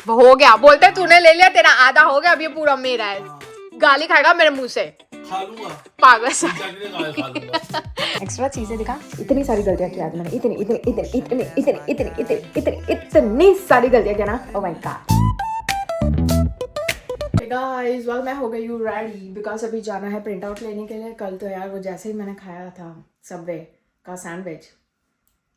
हो गया, बोलते तूने ले लिया, तेरा आधा हो गया, अब ये पूरा मेरा है। गाली खाएगा मेरे मुंह से, खा लूंगा पागल सा। खा लूंगा। एक्स्ट्रा चीजें दिखा, इतनी सारी गलतियां की आज मैंने, इतनी इतनी इतनी इतनी इतनी इतनी इतनी इतनी इतनी सारी गलतियां की ना। Oh my God guys, well मैं हो गई हूँ रेडी बिकॉज अभी जाना है प्रिंट आउट लेने के लिए। कल तो यार वो जैसे ही मैंने खाया था सबवे का सैंडविच,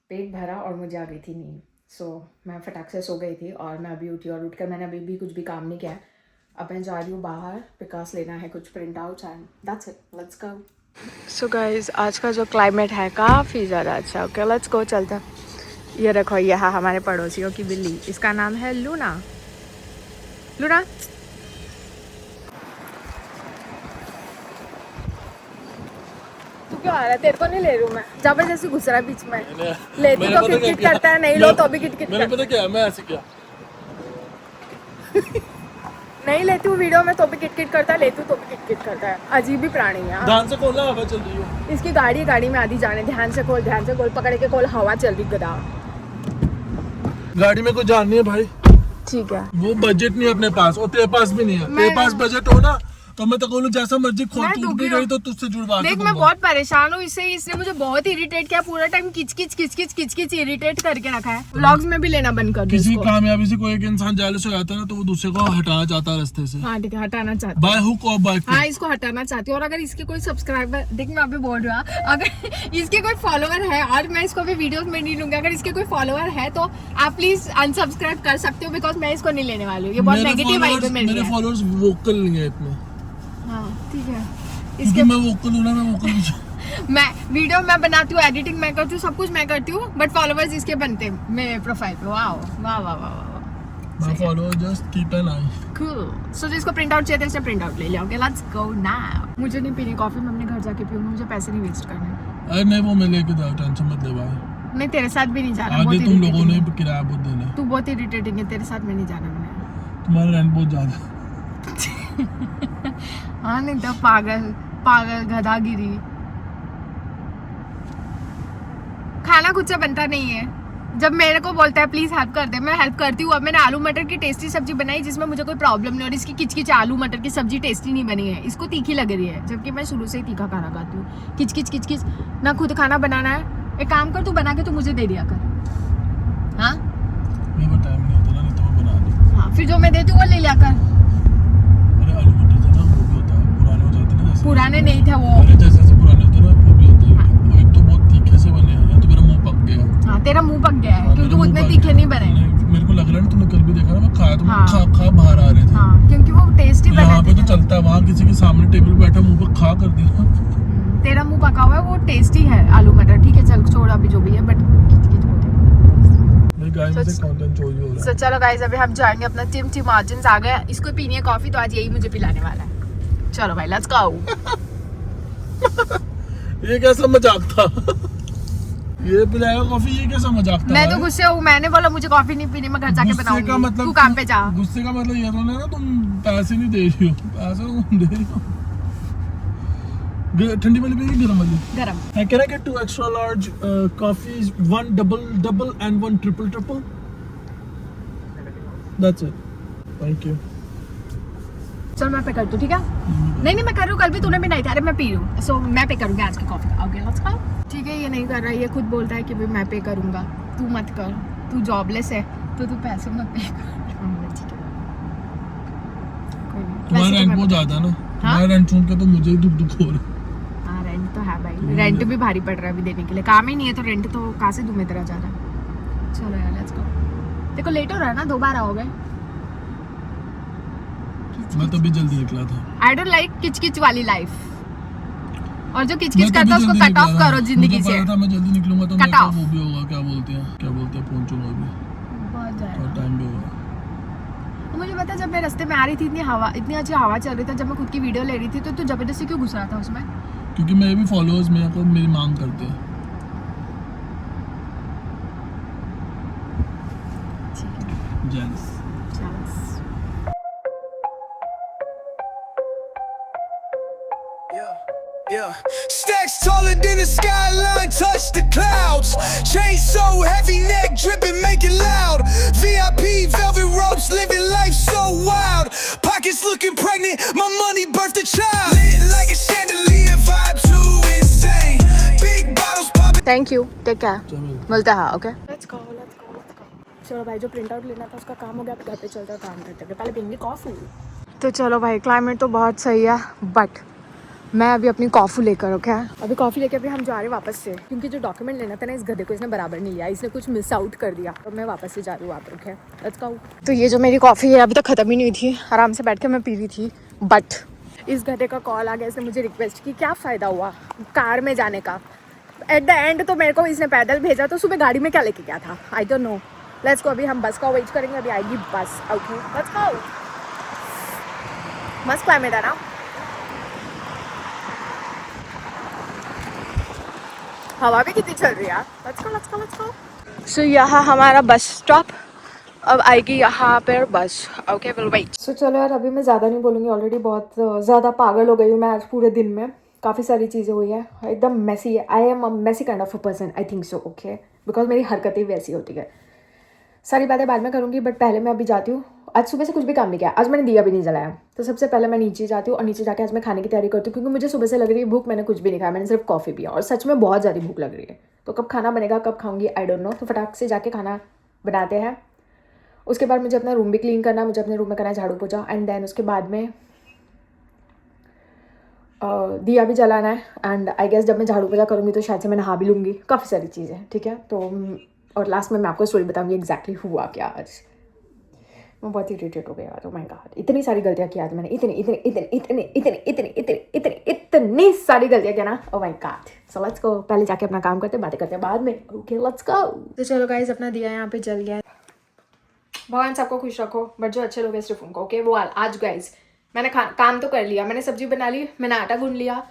पेट भरा और मुझे आ गई थी नींद। सो मैं फटाक से सो गई थी और मैं अभी उठी और उठकर मैंने अभी भी कुछ भी काम नहीं किया है। अब मैं जा रही हूँ बाहर बिकॉज लेना है कुछ print outs and that's it, let's go. So guys, आज का जो क्लाइमेट है काफ़ी ज़्यादा अच्छा। ओके लेट्स गो, चलते हैं। ये देखो, यहाँ हमारे पड़ोसियों की बिल्ली, इसका नाम है लूना। लूना, तू क्यों आ रहा है? तेरे को नहीं ले रही हूँ मैं, जबरदस्ती घुस रहा है बीच में। लेती तो किटकिट करता है, नहीं लो तो भी किटकिट मैंने पता क्या, मैं ऐसे क्या नहीं लेती हूँ वीडियो में तो भी किटकिट करता है, लेती हूँ तो भी किटकिट करता है। अजीब ही प्राणी है। ध्यान से खोलना, हवा चल रही हो। इसकी गाड़ी में आधी जाने, ध्यान से खोल, पकड़ के खोल, हवा चल रही गधा। गाड़ी में कुछ जान नहीं है भाई, ठीक है। वो बजट नहीं है अपने पास और तेरे पास भी नहीं है। तेरे पास बजट हो ना तो मैं तो बोलूं जैसा मर्जी खोल, तू भी गई तो तुझसे जुड़वा के देख, मैं बहुत परेशान हूँ इससे, इसने मुझे बहुत इरिटेट किया, पूरा टाइम किच इरिटेट करके रखा है। व्लॉग्स में भी लेना बंद कर दो किसी इसको। कामयाबी से कोई एक इंसान जेलस हो जाता है ना तो वो दूसरे को हटाना चाहता है रास्ते से। हाँ ठीक है, हटाना चाहती बाय हुक और बाय हाँ, इसको हटाना चाहती हूँ। और अगर इसके कोई सब्सक्राइबर, देख मैं अभी बोल रहा हूँ, अगर इसके कोई फॉलोअर है, और मैं इसको भी वीडियोस में नहीं लूंगी, अगर इसके कोई फॉलोअर है तो आप प्लीज अनसब्सक्राइब कर सकते हो बिकॉज मैं इसको नहीं लेने वाली हूँ। ये बहुत नेगेटिव वाइब है मेरे फॉलोअर्स वोकल नहीं है इतने। हाँ ठीक है, इसके मैं वोकल हूं ना, मैं वोकल मैं वीडियो मैं बनाती हूँ, एडिटिंग मैं करती हूँ, सब कुछ मैं करती हूँ, बट फॉलोअर्स इसके बनते हैं मेरे प्रोफाइल पे। वाह वाह वाह वाह, मैं follower just keep an eye. Cool. So जिसको प्रिंट आउट चाहिए तो प्रिंट आउट ले लिया। Okay let's go now. मुझे नहीं पीनी कॉफी, मैं अपने घर जाके पीऊंगी, मुझे पैसे नहीं वेस्ट करने। अरे नहीं, वो मैं लेके जाऊँ, टेंशन मत ले भाई। नहीं, तेरे साथ भी नहीं जाना, आगे बहुत तुम लोगों ने irritating किराया बहुत देना है। है। तू बहुत इरिटेटिंग है, तेरे साथ में नहीं जाना मैंने। तुम्हारा रेंट बहुत ज्यादा है। हाँ नहीं तो पागल गधागिरी। खाना खुद से बनता नहीं है। जब मेरे को बोलता है प्लीज हेल्प कर दे, मैं हेल्प करती हूँ। अब मैंने आलू मटर की टेस्टी सब्जी बनाई जिसमें मुझे कोई प्रॉब्लम नहीं, और इसकी किचकिच आलू मटर की सब्जी टेस्टी नहीं बनी है, इसको तीखी लग रही है, जबकि मैं शुरू से ही तीखा खाना खाती हूँ। किचकिच ना खुद खाना बनाना है। एक काम कर, तू बना के तू मुझे दे दिया कर। हाँ मेरे पास टाइम नहीं होता ना, नहीं तो मैं बना दूँ। हाँ, फिर जो मैं देती हूँ वो ले लिया कर। अरे आलू मटर से ना वो भी होता है, पुराने हो जाते हैं ना जैसे। पुराने नहीं थे वो। अरे जैसे पुराने होते हैं ना वो भी होते हैं। वो एक तो बहुत तीखे से बने हैं, या तो मेरा मुंह पक गया। हाँ, तेरा मुंह पक गया है क्योंकि मेरा वो मुंह उतने पक तीखे गया। नहीं बने। मेरे को लग रहा है ना, तुमने कल भी देखा ना, मैं खाया तो हाँ। खा बाहर आ रहे थे। हाँ, क्योंकि वो टेस्टी बने यहाँ पे थे। तो चलता है, वहाँ किसी के सामने टेबल पे बैठा मुंह पे खा कर दिया। तेरा मुंह पका हुआ है, वो टेस्टी है आलू मटर। ठीक है चल, छोड़ अभी जो भी है, बट मेरे गाय में से कंटेंट चोरी हो रहा है। चलो गाइस, अभी हम जाएंगे अपना टिम मार्जिन्स आ गया, इसको पीनी है कॉफी, तो आज यही मुझे पिलाने वाला है। चलो भाई लेट्स गो। ये कैसा मजाक था? ये पिलाएगा कॉफी, ये कैसा मजाक था? मैं तो गुस्से हूँ, मैंने बोला मुझे कॉफी नहीं पीनी, मैं घर जाके बनाऊंगी। मतलब तू काम पे जा। गुस्से का मतलब ये तो नहीं ना तुम पैसे नहीं दे रही हो, पैसे तो तुम दे रही हो। ठंडी वाली पिएगी गरम वाली? गरम। Can I get 2 extra large coffees, 1 double and 1 triple? That's it. Thank you. चल मैं पे कर दूँ, ठीक है? नहीं मैं कर रही हूँ, कल भी तूने भी नहीं था। अरे मैं पी रही हूँ, सो मैं पे करूँगी आज की कॉफी का। ओके लेट्स गो। ठीक है, ये नहीं कर रहा, ये खुद बोलता है कि भाई मैं पे करूँगा। तू मत कर, तू जॉबलेस है तो तू पैसे मत पे कर। ठीक है, कोई नहीं। तुम्हारा वैसे तो रेंट मैं बहुत बता- ज्यादा है ना, तुम्हारा रेंट सुन के तो मुझे ही दुख हो रहा है। हाँ रेंट तो है भाई, रेंट भी भारी पड़ रहा है अभी देने के लिए, काम ही नहीं है तो रेंट तो कहाँ से दूँ मैं तेरा जा रहा। चलो यार लेट्स गो। देखो लेट हो रहा है ना, 2 बार आओगे। मैं तो भी जल्दी निकला था। आई डोंट लाइक किचकिच वाली लाइफ, और जो किचकिच मैं तो करता है भी उसको जल्दी कट ऑफ निकला था। करो जिंदगी मुझे से। पता था मैं जल्दी निकलूंगा तो Cut मेरे को off। वो भी होगा, क्या बोलते हैं पहुंचूंगा भी बहुत जाएगा। और टाइम भी होगा। मुझे पता है, जब मैं रास्ते में आ रही थी, इतनी अच्छी हवा चल रही थी, जब मैं खुद की वीडियो ले रही थी, तो तू जबरदस्ती क्यों घुस रहा था उसमें? क्योंकि मेरे भी फॉलोअर्स मेरे को मेरी मांग करते हैं। ठीक है jealous. Yeah. Stacks taller than the skyline, touch the clouds. Chain so heavy, neck dripping, make it loud. VIP velvet ropes, living life so wild. Pockets looking pregnant, my money birthed a child. Lit like a chandelier, vibe too insane. Big bottles popping. Thank you, take care, मिलते हैं, okay. Let's गो। चलो भाई, जो print out लेना था उसका काम हो गया, घर पे चलकर काम करते हैं, पहले पियेंगे कॉफ़ी। तो चलो भाई, क्लाइमेट तो बहुत सही है, बट मैं अभी अपनी कॉफ़ी लेकर, ओके, अभी कॉफ़ी लेकर अभी हम जा रहे हैं वापस से, क्योंकि जो डॉक्यूमेंट लेना था ना, इस गधे को इसने बराबर नहीं लिया, इसने कुछ मिस आउट कर दिया, तो मैं वापस से जा रही हूँ वापस, ओके, लेट्स गो। तो ये जो मेरी कॉफ़ी है अभी तक ख़त्म ही नहीं हुई थी, आराम से बैठ के मैं पी रही थी, बट इस गधे का कॉल आ गया, इसने मुझे रिक्वेस्ट की, क्या फ़ायदा हुआ कार में जाने का, एट द एंड तो मेरे को इसने पैदल भेजा, तो सुबह गाड़ी में क्या लेके गया था, I don't know. Let's go, अभी हम बस का वेट करेंगे, अभी आएगी बस, ओके, लेट्स गो। मस्त क्लाइमेट है ना, हवा भी कितनी चल रही है, लेट्स गो। सो यहाँ हमारा बस स्टॉप, अब आएगी यहाँ पर बस, ओके, विल वेट। सो चलो यार, अभी मैं ज़्यादा नहीं बोलूँगी, ऑलरेडी बहुत ज़्यादा पागल हो गई हूँ मैं आज पूरे दिन में, काफ़ी सारी चीज़ें हुई है, एकदम मैसी है, I am a messy kind of a person, I think so, okay, because मेरी हरकतें वैसी होती है। सारी बातें बाद में करूँगी, बट पहले मैं अभी जाती हूँ, आज सुबह से कुछ भी काम नहीं किया, आज मैंने दिया भी नहीं जलाया, तो सबसे पहले मैं नीचे जाती हूँ और नीचे जाके आज मैं खाने की तैयारी करती हूँ, क्योंकि मुझे सुबह से लग रही है भूख, मैंने कुछ भी नहीं खाया, मैंने सिर्फ कॉफ़ी पिया और सच में बहुत ज़्यादा भूख लग रही है, तो कब खाना बनेगा, कब खाऊंगी, आई डोंट नो। तो फटाक से जाके खाना बनाते हैं, उसके बाद मुझे अपना रूम भी क्लीन करना है, मुझे अपने रूम में करना है झाड़ू पोछा, एंड देन उसके बाद में दिया भी जलाना है, एंड आई गेस जब मैं झाड़ू पोछा करूँगी तो शायद से मैं नहा भी लूँगी, काफ़ी सारी चीज़ें, ठीक है। तो और लास्ट में मैं आपको स्टोरी बताऊँगी एग्जैक्टली हुआ क्या आज। मैं बहुत इरिटेट हो गया आज, ओह माय गॉड, इतनी सारी गलतियाँ की आज मैंने, इतनी सारी गलतियाँ किया ना, oh my God. So let's go, पहले जाके अपना काम करते, बातें करते हैं बाद में, ओके, लेट्स गो। तो चलो गाइस, अपना दिया यहाँ पे जल गया, भगवान सबको खुश रखो, बट जो अच्छे लोग हैं सिर्फ उनको, ओके। वो आज गाइस मैंने काम तो कर लिया, मैंने सब्जी बना ली, मैंने आटा गूंद लिया,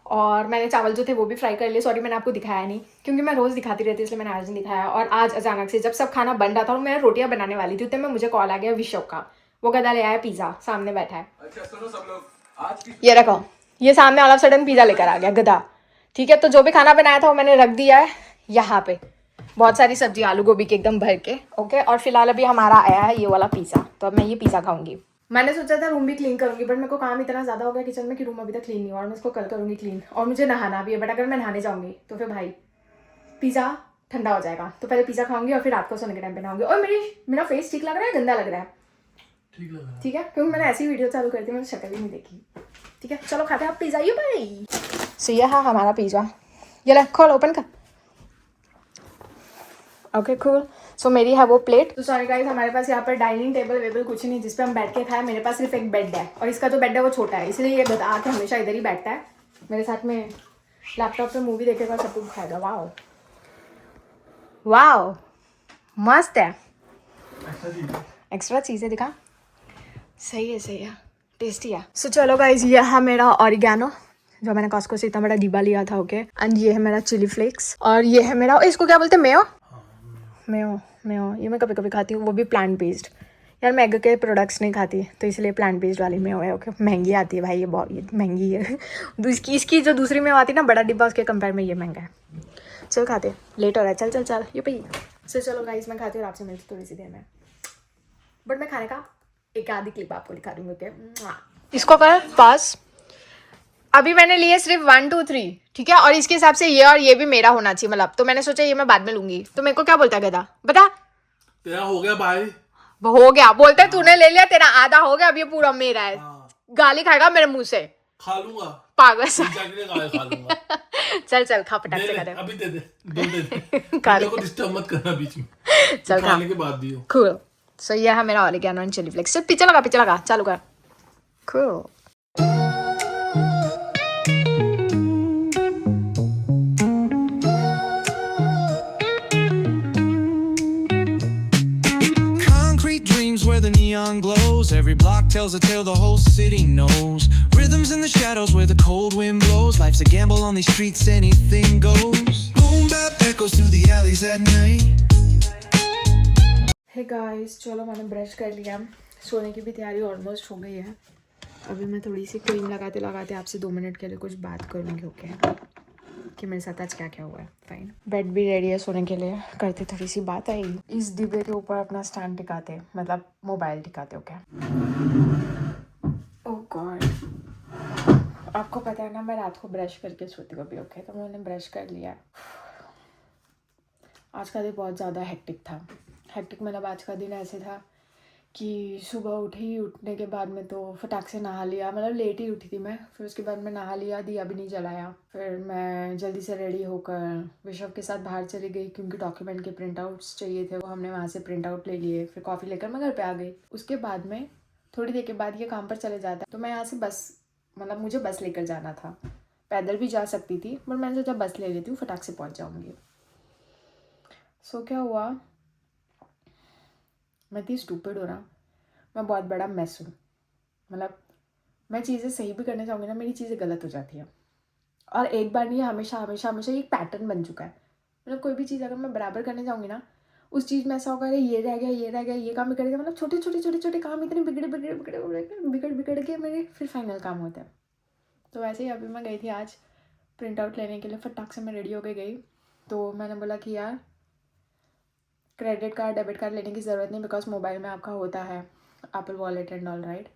और मैंने चावल जो थे वो भी फ्राई कर लिए। सॉरी मैंने आपको दिखाया नहीं, क्योंकि मैं रोज़ दिखाती रहती, इसलिए मैंने आज नहीं दिखाया। और आज अचानक से जब सब खाना बन रहा था और मैं रोटियां बनाने वाली थी, तो मैं मुझे कॉल आ गया विशव का, वो गधा ले आया पिज़्ज़ा, सामने बैठा है। अच्छा सुनो सब लोग, आज ये रखो, ये सामने ऑल ऑफ सडन पिज़्ज़ा लेकर आ गया गधा, ठीक है। तो जो भी खाना बनाया था वो मैंने रख दिया है यहाँ पे, बहुत सारी सब्जी आलू गोभी की एकदम भर के, ओके। और फिलहाल अभी हमारा आया है ये वाला पिज़्ज़ा, तो अब मैं ये पिज़्ज़ा खाऊंगी। मैंने सोचा था रूम भी क्लीन करूंगी, बट मेरे को काम इतना ज़्यादा हो गया किचन में कि रूम अभी तक क्लीन नहीं हुआ, और मैं इसको कल करूंगी क्लीन, और मुझे नहाना भी है, बट अगर मैं नहाने जाऊंगी तो फिर भाई पिज़्ज़ा ठंडा हो जाएगा, तो पहले पिज़्ज़ा खाऊंगी और फिर रात को सोने के टाइम पे नहाऊंगी। और मेरा फेस ठीक लग रहा है, गंदा लग रहा है, ठीक लग रहा है, ठीक है, क्योंकि मैंने ऐसी वीडियो चालू कर दी, मैंने शक्ल ही नहीं देखी, ठीक है। चलो खाते हैं आप पिज़्ज़ा, ये भाई। सो ये है हमारा पिज़्ज़ा, ये ले खोल, ओपन कर, ओके कूल। सो मेरी है वो प्लेट। तो सॉरी गाइस, हमारे पास यहाँ पर डाइनिंग टेबल वेबल कुछ नहीं जिस पे हम बैठ के खाएं, मेरे पास सिर्फ एक बेड है, और इसका जो बेड है वो छोटा है, इसलिए ये गधा आके हमेशा इधर ही बैठता है मेरे साथ में, लैपटॉप पे मूवी देखेगा, सब कुछ खाएगा। वाओ वाओ, मस्त है, एक्स्ट्रा चीज़ें दिखा, सही है, टेस्टी है। सो चलो गाइस, ये है मेरा ऑरिगैनो जो मैंने कॉस्को से इतना बड़ा डिब्बा लिया था, ओके। एंड ये है मेरा चिली फ्लेक्स, और ये है मेरा, इसको क्या बोलते हैं, मेयो, ये मैं कभी कभी खाती हूँ, वो भी प्लांट बेस्ड। यार मैं एग के प्रोडक्ट्स नहीं खाती, तो इसलिए प्लांट बेस्ड वाली मेयो है, ओके। महंगी आती है भाई, ये बहुत महंगी है इसकी जो दूसरी मेयो आती है ना बड़ा डिब्बा, उसके कंपेयर में ये महंगा है। चल खाते, लेट हो रहा है, चल ये भाई। चलो गाइस, मैं खाती हूँ, आपसे मिलती थोड़ी सी देर में, बट मैं खाने का एक आधी क्लिप आपको दिखा दूँगी, ओके। इसको कर पास, अभी मैंने लिए सिर्फ 1 2 3, ठीक है, और इसके हिसाब से ये और ये भी मेरा होना चाहिए, मतलब, तो मैंने सोचा ये मैं बाद में लूंगी। तो मेरे को क्या बोलता है गधा, बता, तेरा हो गया भाई, हो गया बोलता है, तूने ले लिया, तेरा आधा हो गया, अब ये पूरा मेरा है। गाली खाएगा मेरे मुंह से, खा लूंगा, पागल सा खा लूंगा चल खा, पटाख से खा दे, अभी दे मेरे को डिस्टर्ब मत करना बीच में, चल खाने के बाद दियो। कूल। सो ये है मेरा ऑरिगैनो एंड चिली फ्लेक्स। पीछे लगा, चालू कर, cool. Where the neon glows, every block tells a tale the whole city knows. Rhythms in the shadows where the cold wind blows. Life's a gamble on these streets, anything goes. Boom bap echoes through the alleys at night. Hey guys, चलो मैंने brush कर लिया, सोने की भी तैयारी almost हो गई है। अभी मैं थोड़ी सी क्रीम लगाते लगाते आपसे 2 मिनट के लिए कुछ बात करूँगी, ओके, कि मेरे साथ आज क्या क्या हुआ है। फाइन, बेड भी रेडी है सोने के लिए, करते थोड़ी सी बात आएगी। इस डिब्बे के ऊपर अपना स्टैंड टिकाते, मतलब मोबाइल टिकाते, ओके। ओह गॉड, आपको पता है ना मैं रात को ब्रश करके सोती हूँ अभी, ओके, तो मैंने ब्रश कर लिया। आज का दिन बहुत ज़्यादा हेक्टिक था। हेक्टिक मतलब आज का दिन ऐसे था कि सुबह उठने के बाद में तो फटाक से नहा लिया, मतलब लेट ही उठी थी मैं। फिर उसके बाद मैं नहा लिया, दिया भी नहीं जलाया। फिर मैं जल्दी से रेडी होकर विशव के साथ बाहर चली गई क्योंकि डॉक्यूमेंट के प्रिंट आउट्स चाहिए थे, वो हमने वहाँ से प्रिंट आउट ले लिए। फिर कॉफ़ी लेकर मैं घर पे आ गई। उसके बाद में थोड़ी देर के बाद ये काम पर चले जाता, तो मैं यहाँ से बस, मतलब मुझे बस लेकर जाना था। पैदल भी जा सकती थी बट मैंने सोचा बस ले लेती हूँ, फटाक से पहुँच जाऊँगी। सो क्या हुआ, मैं इतनी स्टूपिड हो रहा, मैं बहुत बड़ा मेस हूँ। मतलब मैं चीज़ें सही भी करने जाऊँगी ना, मेरी चीज़ें गलत हो जाती हैं। और एक बार नहीं, हमेशा हमेशा हमेशा एक पैटर्न बन चुका है। मतलब कोई भी चीज़ अगर मैं बराबर करने जाऊँगी ना, उस चीज़ में ऐसा होगा, अरे ये रह गया, ये रह गया, ये काम भी करेगा। मतलब छोटे छोटे छोटे छोटे काम इतने बिगड़ के मेरे फिर फाइनल काम होते हैं। तो वैसे ही अभी मैं गई थी आज प्रिंट आउट लेने के लिए, फटाक से मैं रेडी होके गई। तो मैंने बोला कि यार क्रेडिट कार्ड डेबिट कार्ड लेने की ज़रूरत नहीं, बिकॉज मोबाइल में आपका होता है Apple wallet and all right.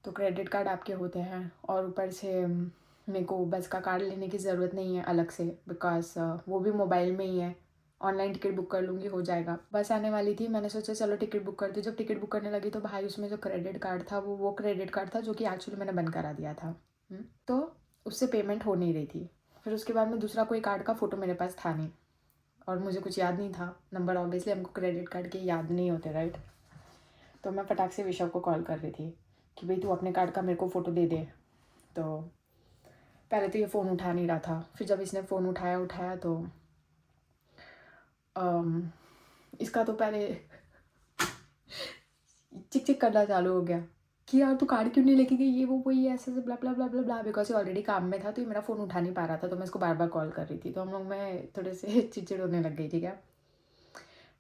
तो क्रेडिट कार्ड आपके होते हैं, और ऊपर से मेरे को बस का कार्ड लेने की ज़रूरत नहीं है अलग से, बिकॉज वो भी मोबाइल में ही है। ऑनलाइन टिकट बुक कर लूँगी, हो जाएगा। बस आने वाली थी, मैंने सोचा चलो टिकट बुक कर दी। जब टिकट बुक करने लगी तो भाई उसमें जो क्रेडिट कार्ड था वो क्रेडिट कार्ड था जो कि एक्चुअली मैंने बंद करा दिया था। तो उससे पेमेंट हो नहीं रही थी। फिर उसके बाद में दूसरा कोई कार्ड का फ़ोटो मेरे पास था नहीं, और मुझे कुछ याद नहीं था नंबर, ऑब्वियसली हमको क्रेडिट कार्ड के याद नहीं होते राइट। तो मैं फटाक से विशव को कॉल कर रही थी कि भाई तू अपने कार्ड का मेरे को फ़ोटो दे दे। तो पहले तो ये फ़ोन उठा नहीं रहा था, फिर जब इसने फ़ोन उठाया तो इसका तो पहले चिक चिक करना चालू हो गया कि यार तू कार्ड क्यों नहीं लेके गई, ये वो ये ऐसे ब्ला ब्ला ब्ला ब्ला ब्ला। बिकॉज ये ऑलरेडी काम में था तो ये मेरा फ़ोन उठा नहीं पा रहा था, तो मैं इसको बार बार कॉल कर रही थी। तो हम लोग में थोड़े से चिड़चिड़ होने लग गई, ठीक है।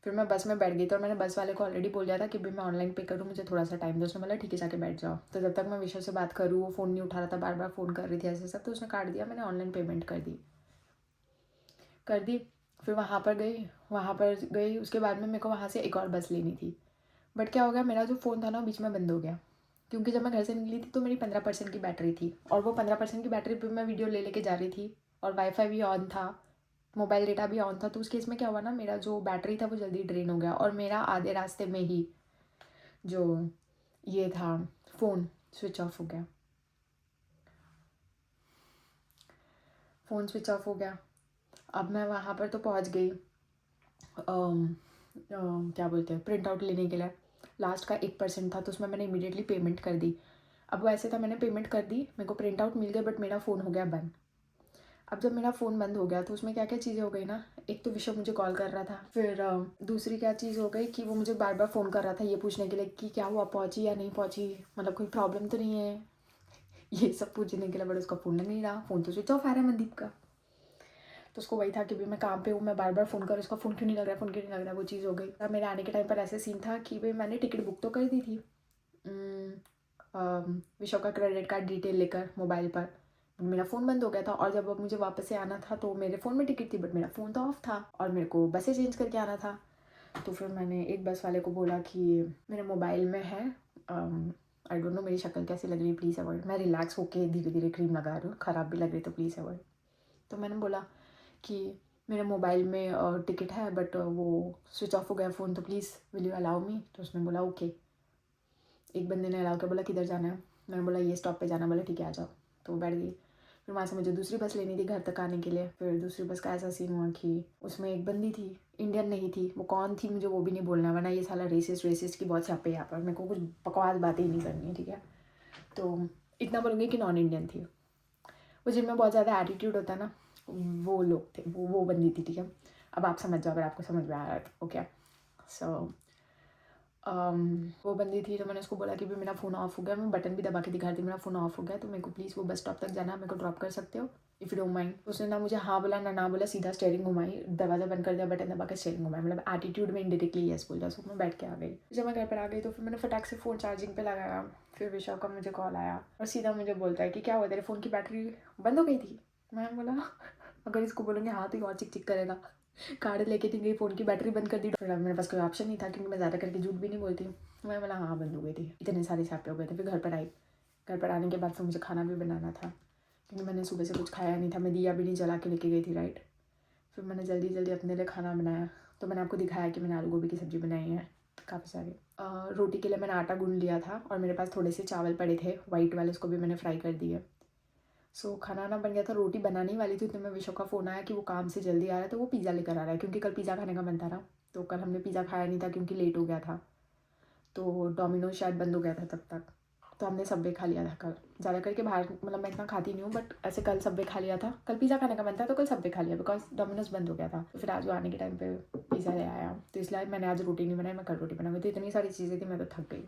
फिर मैं बस में बैठ गई, तो मैंने बस वाले को ऑलरेडी बोल दिया था कि भाई मैं ऑनलाइन पे करूँ, मुझे थोड़ा सा टाइम दो। उसने बोला ठीक है जाके बैठ जाओ। तो जब तक मैं विशव से बात करूँ, वो फ़ोन नहीं उठा रहा था, बार बार फ़ोन कर रही थी ऐसे सब, तो उसने काट दिया। मैंने ऑनलाइन पेमेंट कर दी। फिर वहाँ पर गई। उसके बाद में मेरे को वहाँ से एक और बस लेनी थी। बट क्या हो गया, मेरा जो फ़ोन था ना बीच में बंद हो गया, क्योंकि जब मैं घर से निकली थी तो मेरी 15% की बैटरी थी, और वो 15% की बैटरी पर मैं वीडियो लेके जा रही थी, और वाईफाई भी ऑन था, मोबाइल डेटा भी ऑन था। तो उस केस में क्या हुआ ना, मेरा जो बैटरी था वो जल्दी ड्रेन हो गया, और मेरा आधे रास्ते में ही जो ये था फ़ोन स्विच ऑफ हो गया। अब मैं वहाँ पर तो पहुँच गई, क्या बोलते हैं, प्रिंट आउट लेने के लिए। लास्ट का 1% था, तो उसमें मैंने इमीडिएटली पेमेंट कर दी। अब वो ऐसे था, मैंने पेमेंट कर दी, मेरे को प्रिंट आउट मिल गया, बट मेरा फ़ोन हो गया बंद। अब जब मेरा फ़ोन बंद हो गया तो उसमें क्या क्या चीज़ें हो गई ना, एक तो विशव मुझे कॉल कर रहा था, फिर दूसरी क्या चीज़ हो गई कि वो मुझे बार बार फ़ोन कर रहा था ये पूछने के लिए कि क्या हुआ, पहुँची या नहीं पहुँची, मतलब कोई प्रॉब्लम तो नहीं है, ये सब पूछने के लिए। बट उसका फ़ोन लग नहीं रहा, फ़ोन तो स्विच ऑफ आ रहा है मनदीप का। तो उसको वही था कि भाई मैं काम पे हूँ, मैं बार बार फ़ोन कर, उसका फ़ोन क्यों नहीं लग रहा, वो चीज़ हो गई। अब मेरे आने के टाइम पर ऐसे सीन था कि भाई मैंने टिकट बुक तो कर दी थी विशव का क्रेडिट कार्ड डिटेल लेकर मोबाइल पर, मेरा फ़ोन बंद हो गया था। और जब मुझे वापस से आना था तो मेरे फ़ोन में टिकट थी, बट मेरा फ़ोन तो ऑफ था, और मेरे को बसें चेंज करके आना था। तो फिर मैंने एक बस वाले को बोला कि मेरे मोबाइल में है, आई डोंट नो मेरी शक्ल कैसी लग रही है, प्लीज़ अवॉइड। मैं रिलैक्स होके धीरे धीरे क्रीम लगा रही हूँ, ख़राब भी लग रही तो प्लीज़ अवॉइड। तो मैंने बोला कि मेरे मोबाइल में टिकट है, बट वो स्विच ऑफ हो गया फ़ोन, तो please will you allow me. तो उसने बोला ओके। एक बंदे ने अलाउ कर बोला किधर जाना है, मैंने बोला ये स्टॉप पे जाना। बोला ठीक है आ जाओ। तो वो बैठ गई। फिर वहाँ से मुझे दूसरी बस लेनी थी घर तक आने के लिए। फिर दूसरी बस का ऐसा सीन हुआ कि उसमें एक बंदी थी, इंडियन नहीं थी। वो कौन थी मुझे वो भी नहीं बोलना, वरना ये साला रेसिस्ट की बहुत छापे यहाँ पर, मेरे को कुछ बकवास बातें ही नहीं करनी है, ठीक है। तो इतना बोलूँगी कि नॉन इंडियन थी वो, जिनमें बहुत ज़्यादा एटीट्यूड होता है ना, वो लोग थे, वो बंदी थी, ठीक है। अब आप समझ जाओ अगर आपको समझ में आ रहा है तो ओके। सो वो बंदी थी, तो मैंने उसको बोला कि भी मेरा फ़ोन ऑफ हो गया, मैं बटन भी दबा के दिखा रही थी मेरा फ़ोन ऑफ हो गया, तो मेरे को प्लीज़ वो बस स्टॉप तक जाना, मेरे को ड्रॉप कर सकते हो इफ़ यू डोंट माइंड। उसने ना मुझे हाँ बोला ना बोला, सीधा स्टेयरिंग घुमाई, दरवाज़ा बंद कर दिया, बटन दबा के स्टेयरिंग घुमाई, मतलब एटीट्यूड में इनडायरेक्टली यस बोल दिया। सो मैं बैठ के आ गई। जब मैं घर पर आ गई तो फिर मैंने फटाक से फ़ोन चार्जिंग पे लगाया। फिर विशाल का मुझे कॉल आया और सीधा मुझे बोलता है कि क्या हुआ, तेरे फ़ोन की बैटरी बंद हो गई थी। मैं बोला अगर इसको बोलूँगी हाँ तो ये और चिक चिक करेगा, कार्ड लेके थी गई, फ़ोन की बैटरी बंद कर दी। फिर मेरे पास कोई ऑप्शन नहीं था क्योंकि मैं ज़्यादा करके झूठ भी नहीं बोलती। मैं बोला हाँ बंद हो गई थी। इतने सारे सैपे हो गए थे। फिर घर पर आई, घर पर आने के बाद फिर मुझे खाना भी बनाना था क्योंकि मैंने सुबह से कुछ खाया नहीं था, मैं दिया भी नहीं जला के लेके गई थी, राइट। फिर मैंने जल्दी जल्दी अपने लिए खाना बनाया। तो मैंने आपको दिखाया कि मैंने आलू गोभी की सब्ज़ी बनाई है काफ़ी सारी। रोटी के लिए मैंने आटा गूंद लिया था और मेरे पास थोड़े से चावल पड़े थे वाइट वाले, उसको भी मैंने फ्राई कर दिए। सो खाना ना बन गया था, रोटी बनाने वाली थी, तो मैं विशव का फ़ोन आया कि वो काम से जल्दी आ रहा है, तो वो पिज़्ज़ा लेकर आ रहा है क्योंकि कल पिज़्ज़ा खाने का मन था ना। तो कल हमने पिज़्ज़ा खाया नहीं था क्योंकि लेट हो गया था, तो डोमिनोज शायद बंद हो गया था तब तक। तो हमने सबवे खा लिया था कल, ज़्यादा करके बाहर, मतलब मैं इतना खाती नहीं हूँ बट ऐसे कल सबवे खा लिया था। कल पिज़्ज़ा खाने का मन था तो कल सबवे खा लिया बिकॉज डोमिनोज बंद हो गया था। तो फिर आज वो आने के टाइम पे पिज़्ज़ा ले आया, तो इसलिए मैंने आज रोटी नहीं बनाई, मैं कल रोटी बनाई। तो इतनी सारी चीज़ें थी, मैं तो थक गई।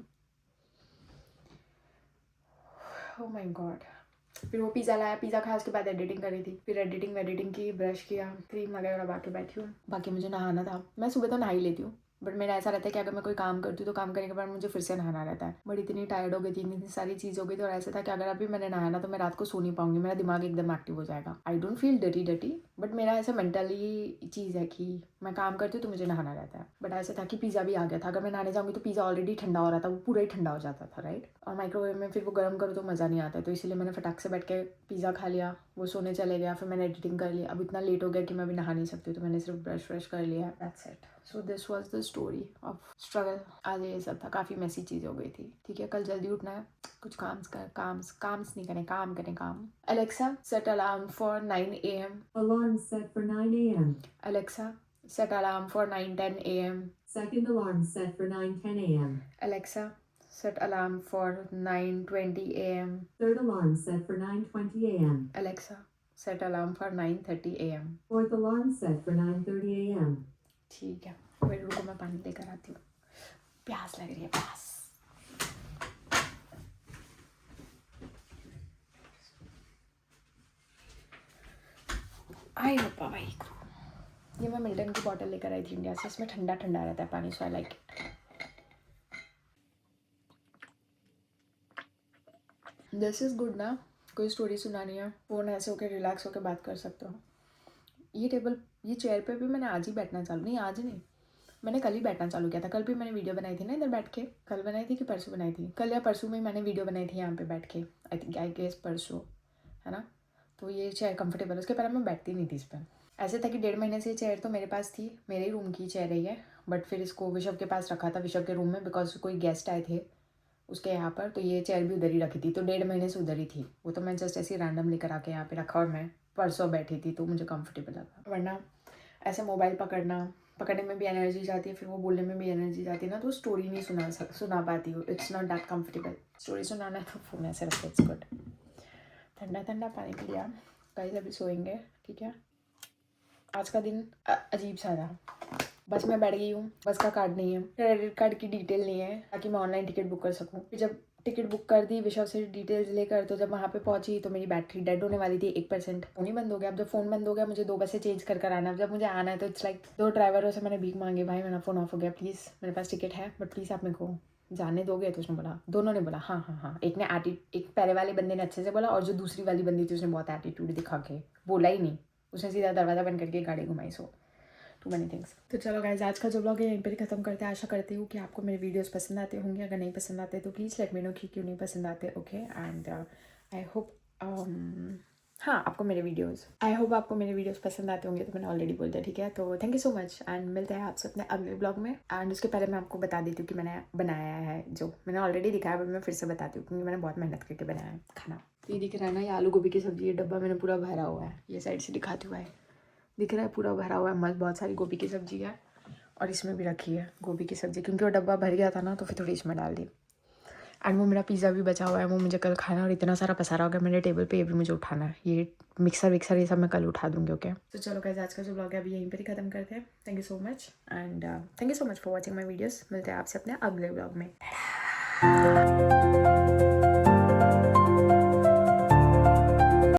Oh my God. फिर वो पिज़्ज़ा लाया, पिज़्ज़ा खाया, उसके बाद एडिटिंग करी थी। फिर एडिटिंग की, ब्रश किया, क्रीम वगैरह लगा के बैठी हूँ। बाकी मुझे नहाना था, मैं सुबह तो नहा ही लेती हूँ बट मेरा ऐसा रहता है कि अगर मैं कोई काम करती हूँ तो काम करने के बाद मुझे फिर से नहाना रहता है। बट इतनी टायर्ड हो गई थी, इतनी सारी चीज़ हो गई थी और ऐसा था कि अगर अभी मैंने नहाया ना तो मैं रात को सो नहीं पाऊंगी, मेरा दिमाग एकदम एक्टिव हो जाएगा। आई डोंट फील डटी बट मेरा ऐसा मेंटली चीज़ है कि मैं काम करती हूँ तो मुझे नहाना रहता है। बट ऐसा था कि पिज़्ज़ा भी आ गया था, अगर मैं नहाने जाऊँगी तो पिज़्ज़ा ऑलरेडी ठंडा हो रहा था, वो पूरा ही ठंडा हो जाता था, राइट। और माइक्रोवेव में फिर वो गर्म करो तो मज़ा नहीं आता है, तो इसलिए मैंने फटाक से बैठ के पिज़्ज़ा खा लिया, वो सोने चले गया। फिर मैंने एडिटिंग कर लिया, अब इतना लेट हो गया कि मैं भी नहा नहीं सकती, तो मैंने सिर्फ ब्रश कर लिया, that's it. So this was the story of struggle. आज ये सब था, काफ़ी मैसी चीज़ हो गई थी, ठीक है। कल जल्दी उठना है, कुछ काम्स नहीं करें, काम। Alexa, set alarm for 9 a.m. Alarm set for 9 a.m. Alexa, set alarm for 9:10 a.m. Second alarm set for 9:10 a.m. Alexa, set alarm for 9:20 a.m. Third alarm set for 9:20 a.m. Alexa, set alarm for 9:30 a.m. Fourth alarm set for 9:30 a.m. ठीक है, wait रुको, मैं पानी लेकर आती हूँ, प्यास लग रही है, प्यास। आई होपा भाई, ये मैं मिल्टन की बॉटल लेकर आई थी इंडिया से, इसमें ठंडा ठंडा रहता है पानी, so I like it. This is good ना, कोई स्टोरी सुनानी है, फ़ोन ऐसे होकर रिलैक्स होकर बात कर सकते हो। ये चेयर पे भी मैंने आज ही बैठना चालू, नहीं आज नहीं, मैंने कल ही बैठना चालू किया था। कल भी मैंने वीडियो बनाई थी ना इधर बैठ के, कल बनाई थी कि परसों बनाई थी, कल या परसों में मैंने वीडियो बनाई थी यहाँ पे बैठ के, आई गेस परसों, है ना। तो ये चेयर कंफर्टेबल है, उसके पहले मैं बैठती नहीं थी इस पर। ऐसे था कि 1.5 महीने से चेयर तो मेरे पास थी, मेरे ही रूम की चेयर है ये, बट फिर इसको विशव के पास रखा था, विशव के रूम में, बिकॉज कोई गेस्ट आए थे उसके यहाँ पर, तो ये चेयर भी उधर ही रखी थी, तो 1.5 महीने से उधर ही थी वो। तो मैं जस्ट ऐसे रैंडम लेकर आके यहाँ पे रखा और मैं परसों बैठी थी, तो मुझे कंफर्टेबल लगा। वरना ऐसे मोबाइल पकड़ने में भी एनर्जी जाती है, फिर वो बोलने में भी एनर्जी जाती है ना, तो स्टोरी नहीं सुना पाती हूँ, it's not that comfortable. Story सुनाना है तो फ़ोन ऐसे रखो, इट्स गुड। ठंडा पानी पी लिया, गाइस अभी सोएंगे, ठीक है। आज का दिन अजीब सा था, बस मैं बैठ गई हूँ, बस का कार्ड नहीं है, क्रेडिट कार्ड की डिटेल नहीं है ताकि मैं ऑनलाइन टिकट बुक कर सकूँ। फिर जब टिकट बुक कर दी विशव से डिटेल्स लेकर, तो जब वहाँ पे पहुँची तो मेरी बैटरी डेड होने वाली थी, 1%। फ़ोन ही बंद हो गया। अब जब फ़ोन बंद हो गया, मुझे 2 बसें चेंज कर आना है। जब मुझे आना है तो इट्स लाइक 2 ड्राइवरों से मैंने भीख मांगी, भाई मेरा फ़ोन ऑफ हो गया, प्लीज़ मेरे पास टिकट है बट प्लीज़ आप मेरे को जाने दोगे। तो उसने बोला, दोनों ने बोला हाँ। एक पहले वाले बंदे ने अच्छे से बोला और जो दूसरी वाली बंदी थी उसने बहुत एटीट्यूड दिखा के बोला ही नहीं, उसने सीधा दरवाज़ा बंद करके गाड़ी घुमाई। सो टू मैनी थिंग्स। तो चलो गाइस, आज का जो ब्लॉग है यहीं पर ही खत्म करते हैं। आशा करती हूँ कि आपको मेरे वीडियोस पसंद आते होंगे, अगर नहीं पसंद आते तो प्लीज़ लेट मी नो कि क्यों नहीं पसंद आते, ओके। एंड आई होप आपको मेरे वीडियोस पसंद आते होंगे, तो मैंने ऑलरेडी बोल दिया, ठीक है। तो thank you so much and मिलते हैं आपसे अपने अगले ब्लॉग में। एंड उसके पहले मैं आपको बता देती हूँ कि मैंने बनाया है, जो मैंने ऑलरेडी दिखाया बट मैं फिर से बताती हूँ क्योंकि मैंने बहुत मेहनत करके बनाया है खाना। तो ये दिख रहा है ना, ये आलू गोभी की सब्ज़ी, ये डब्बा मैंने पूरा भरा हुआ है, ये साइड से दिखाती हुआ है, दिख रहा है पूरा भरा हुआ है, मस्त बहुत सारी गोभी की सब्ज़ी है और इसमें भी रखी है गोभी की सब्ज़ी, क्योंकि वो डब्बा भर गया था ना तो फिर थोड़ी इसमें डाल दी। एंड वो मेरा पिज़्ज़ा भी बचा हुआ है, वो मुझे कल खाना है। और इतना सारा पसारा हो गया मेरे टेबल पे, ये भी मुझे उठाना है। ये मिक्सर विक्सर ये सब मैं कल उठा दूँगी। ओके, तो चलो गाइस, आज का जो ब्लॉग है अभी यहीं पर ही ख़त्म करते हैं। Thank you so much and thank you so much for watching my videos. मिलते हैं आपसे अपने अगले ब्लॉग में।